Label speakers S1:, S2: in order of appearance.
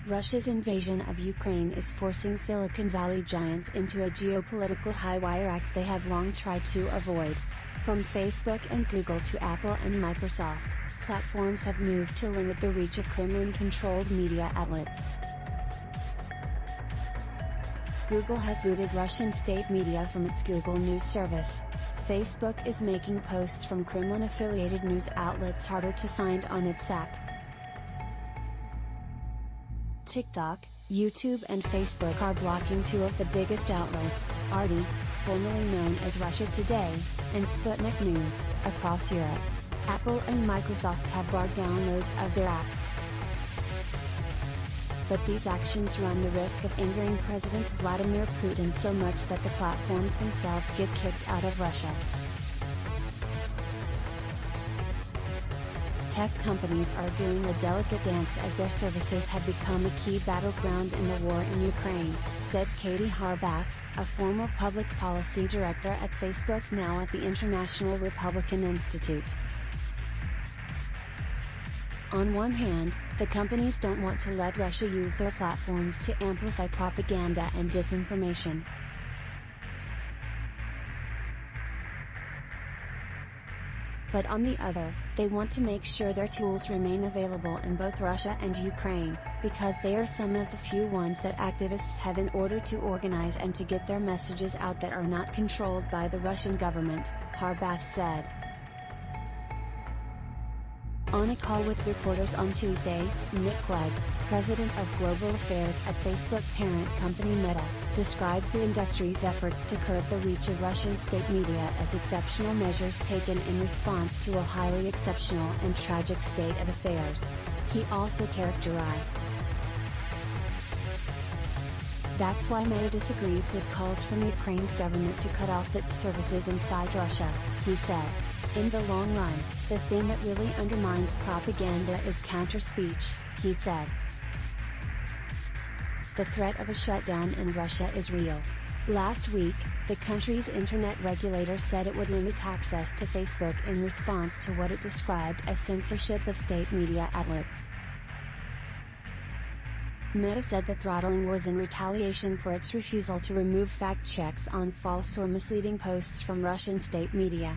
S1: Russia's invasion of Ukraine is forcing Silicon Valley giants into a geopolitical high-wire act they have long tried to avoid. From Facebook and Google to Apple and Microsoft, platforms have moved to limit the reach of Kremlin-controlled media outlets. Google has booted Russian state media from its Google News service. Facebook is making posts from Kremlin-affiliated news outlets harder to find on its app. TikTok, YouTube and Facebook are blocking two of the biggest outlets, RT, formerly known as Russia Today, and Sputnik News, across Europe. Apple and Microsoft have barred downloads of their apps. But these actions run the risk of angering President Vladimir Putin so much that the platforms themselves get kicked out of Russia. Tech companies are doing a delicate dance as their services have become a key battleground in the war in Ukraine, said Katie Harbath, a former public policy director at Facebook now at the International Republican Institute. On one hand, the companies don't want to let Russia use their platforms to amplify propaganda and disinformation. But on the other, they want to make sure their tools remain available in both Russia and Ukraine, because they are some of the few ones that activists have in order to organize and to get their messages out that are not controlled by the Russian government, Harbath said. On a call with reporters on Tuesday, Nick Clegg, president of global affairs at Facebook parent company Meta, described the industry's efforts to curb the reach of Russian state media as exceptional measures taken in response to a highly exceptional and tragic state of affairs. He also characterized "That's why Meta disagrees with calls from Ukraine's government to cut off its services inside Russia," he said. "In the long run, the thing that really undermines propaganda is counter-speech," he said. The threat of a shutdown in Russia is real. Last week, the country's internet regulator said it would limit access to Facebook in response to what it described as censorship of state media outlets. Meta said the throttling was in retaliation for its refusal to remove fact checks on false or misleading posts from Russian state media.